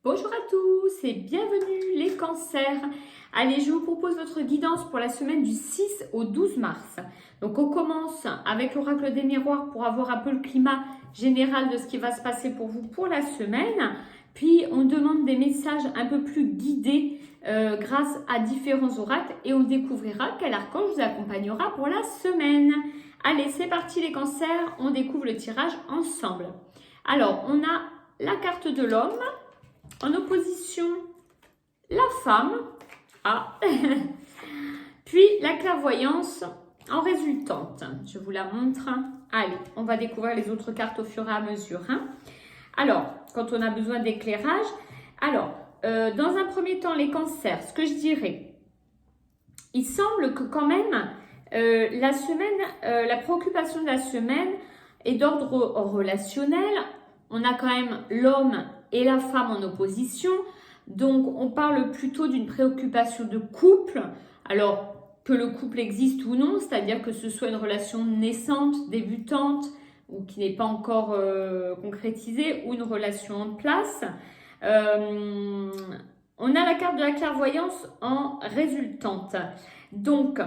Bonjour à tous et bienvenue les cancers. Allez, je vous propose votre guidance pour la semaine du 6 au 12 mars. Donc on commence avec l'oracle des miroirs pour avoir un peu le climat général de ce qui va se passer pour vous pour la semaine. Puis on demande des messages un peu plus guidés grâce à différents oracles et on découvrira quel archange vous accompagnera pour la semaine. Allez, c'est parti les cancers, on découvre le tirage ensemble. Alors, on a la carte de l'homme. En opposition, la femme, puis la clairvoyance en résultante. Je vous la montre. Allez, on va découvrir les autres cartes au fur et à mesure. Alors, quand on a besoin d'éclairage, dans un premier temps, les cancers, ce que je dirais, il semble que quand même, la semaine, la préoccupation de la semaine est d'ordre relationnel. On a quand même l'homme et la femme en opposition. Donc, on parle plutôt d'une préoccupation de couple. Alors, que le couple existe ou non, c'est-à-dire que ce soit une relation naissante, débutante, ou qui n'est pas encore concrétisée, ou une relation en place. On a la carte de la clairvoyance en résultante. Donc,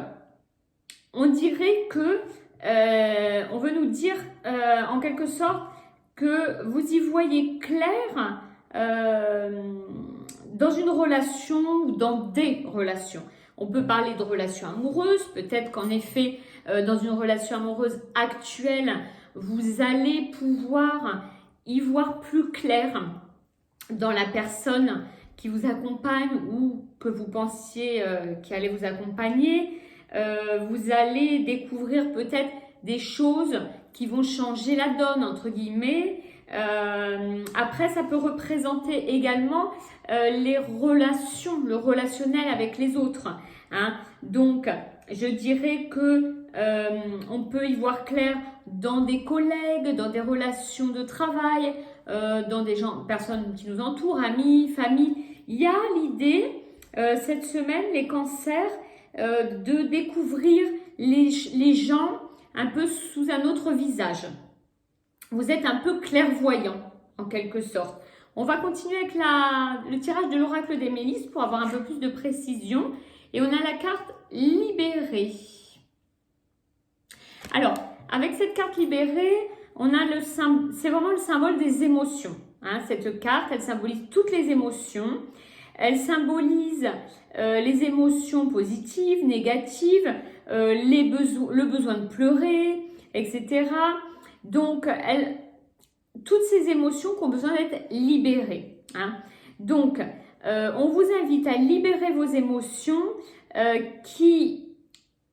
on dirait que, on veut nous dire en quelque sorte, que vous y voyez clair dans une relation ou dans des relations. On peut parler de relations amoureuses, peut-être qu'en effet, dans une relation amoureuse actuelle, vous allez pouvoir y voir plus clair dans la personne qui vous accompagne ou que vous pensiez qui allait vous accompagner. Vous allez découvrir peut-être des choses qui vont changer la donne, entre guillemets. Après, ça peut représenter également les relations, le relationnel avec les autres. Donc, je dirais que on peut y voir clair dans des collègues, dans des relations de travail, dans des gens, personnes qui nous entourent, amis, famille. Il y a l'idée, cette semaine, les cancers, de découvrir les gens un peu sous un autre visage. Vous êtes un peu clairvoyant, en quelque sorte. On va continuer avec le tirage de l'oracle des Mélisses pour avoir un peu plus de précision. Et on a la carte libérée. Alors, avec cette carte libérée, on a c'est vraiment le symbole des émotions. Cette carte, elle symbolise toutes les émotions. Elle symbolise les émotions positives, négatives, le besoin de pleurer, etc. Donc, toutes ces émotions qui ont besoin d'être libérées. Donc, on vous invite à libérer vos émotions qui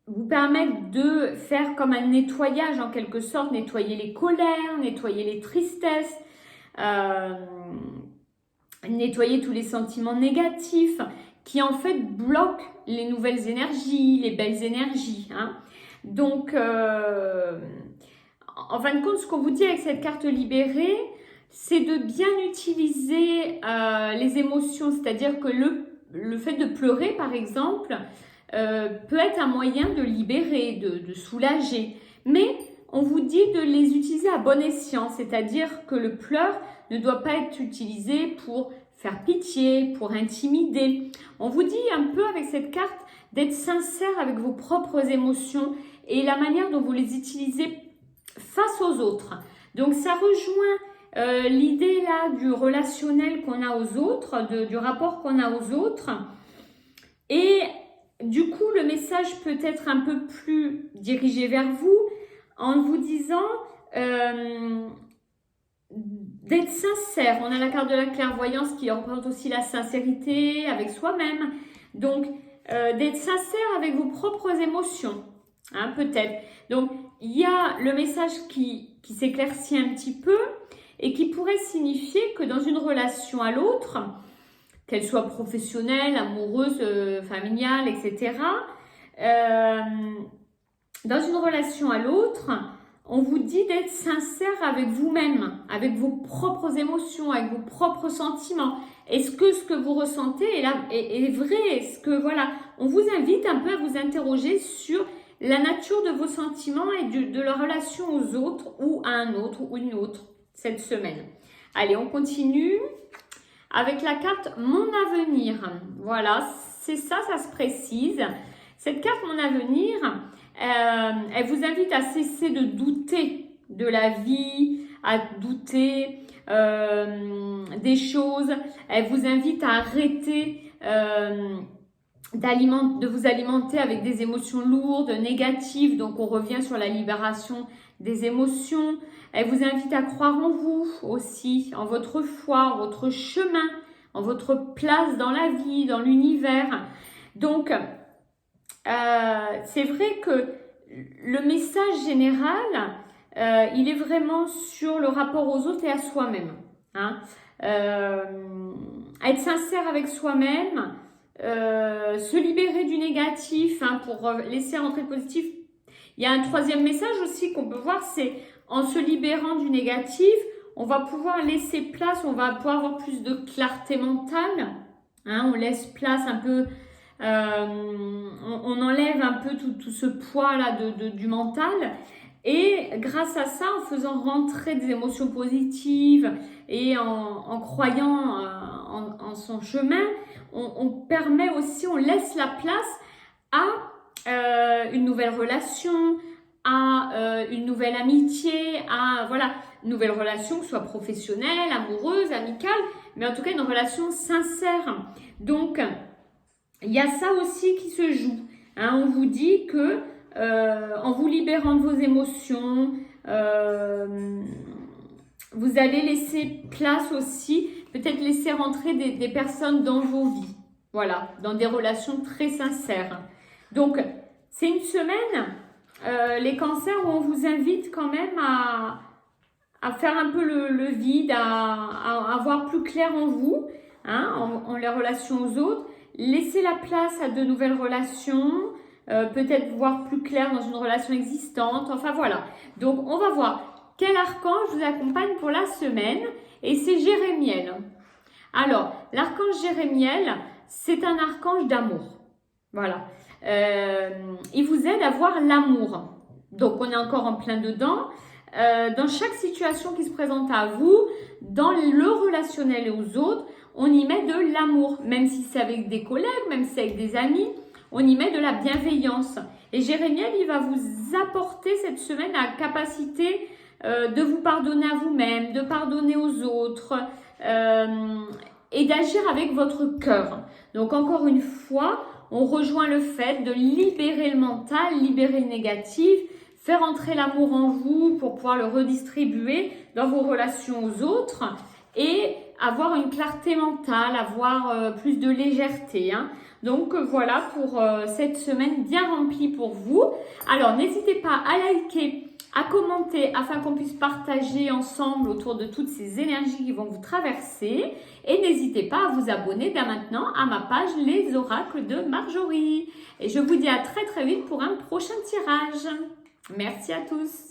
vous permettent de faire comme un nettoyage en quelque sorte, nettoyer les colères, nettoyer les tristesses, nettoyer tous les sentiments négatifs qui en fait bloquent les nouvelles énergies, les belles énergies. Donc, en fin de compte, ce qu'on vous dit avec cette carte libérée, c'est de bien utiliser les émotions, c'est-à-dire que le fait de pleurer, par exemple, peut être un moyen de libérer, de soulager. Mais on vous dit de les utiliser à bon escient, c'est-à-dire que le pleur ne doit pas être utilisé pour faire pitié, pour intimider. On vous dit un peu avec cette carte d'être sincère avec vos propres émotions et la manière dont vous les utilisez face aux autres. Donc ça rejoint l'idée là du relationnel qu'on a aux autres, du rapport qu'on a aux autres. Et du coup, le message peut être un peu plus dirigé vers vous en vous disant d'être sincère. On a la carte de la clairvoyance qui représente aussi la sincérité avec soi-même. Donc, d'être sincère avec vos propres émotions, peut-être. Donc, il y a le message qui s'éclaircit un petit peu et qui pourrait signifier que dans une relation à l'autre, qu'elle soit professionnelle, amoureuse, familiale, etc., dans une relation à l'autre, on vous dit d'être sincère avec vous-même, avec vos propres émotions, avec vos propres sentiments. Est-ce que ce que vous ressentez est vrai? Est-ce que, voilà, on vous invite un peu à vous interroger sur la nature de vos sentiments et de leur relation aux autres ou à un autre ou une autre cette semaine. Allez, on continue avec la carte Mon Avenir. Voilà, c'est ça, ça se précise. Cette carte Mon Avenir, elle vous invite à cesser de douter de la vie, à douter des choses. Elle vous invite à arrêter de vous alimenter avec des émotions lourdes, négatives. Donc, on revient sur la libération des émotions. Elle vous invite à croire en vous aussi, en votre foi, en votre chemin, en votre place dans la vie, dans l'univers. Donc, c'est vrai que le message général, il est vraiment sur le rapport aux autres et à soi-même. Hein. Être sincère avec soi-même, se libérer du négatif pour laisser rentrer le positif. Il y a un troisième message aussi qu'on peut voir, c'est en se libérant du négatif, on va pouvoir laisser place, on va pouvoir avoir plus de clarté mentale. Hein, on laisse place un peu, on enlève un peu tout ce poids-là du mental. Et grâce à ça, en faisant rentrer des émotions positives et en croyant en son chemin, on permet aussi, on laisse la place à une nouvelle relation, à une nouvelle amitié, à voilà, une nouvelle relation, que ce soit professionnelle, amoureuse, amicale, mais en tout cas une relation sincère. Donc, il y a ça aussi qui se joue. Hein, on vous dit que en vous libérant de vos émotions, vous allez laisser place aussi, peut-être laisser rentrer des personnes dans vos vies. Voilà, dans des relations très sincères. Donc, c'est une semaine, les cancers, où on vous invite quand même à faire un peu le vide, à voir plus clair en vous, hein, en les relations aux autres. Laissez la place à de nouvelles relations, peut-être voir plus clair dans une relation existante. Enfin voilà. Donc on va voir quel archange vous accompagne pour la semaine. Et c'est Jérémiel. Alors, l'archange Jérémiel, c'est un archange d'amour. Voilà. Il vous aide à voir l'amour. Donc on est encore en plein dedans. Dans chaque situation qui se présente à vous, dans le relationnel et aux autres, on y met de l'amour, même si c'est avec des collègues, même si c'est avec des amis, on y met de la bienveillance. Et Jérémiel, il va vous apporter cette semaine la capacité de vous pardonner à vous-même, de pardonner aux autres et d'agir avec votre cœur. Donc encore une fois, on rejoint le fait de libérer le mental, libérer le négatif, faire entrer l'amour en vous pour pouvoir le redistribuer dans vos relations aux autres et avoir une clarté mentale, avoir plus de légèreté. Hein. Donc voilà pour cette semaine bien remplie pour vous. Alors n'hésitez pas à liker, à commenter afin qu'on puisse partager ensemble autour de toutes ces énergies qui vont vous traverser. Et n'hésitez pas à vous abonner dès maintenant à ma page Les Oracles de Marjorie. Et je vous dis à très très vite pour un prochain tirage. Merci à tous.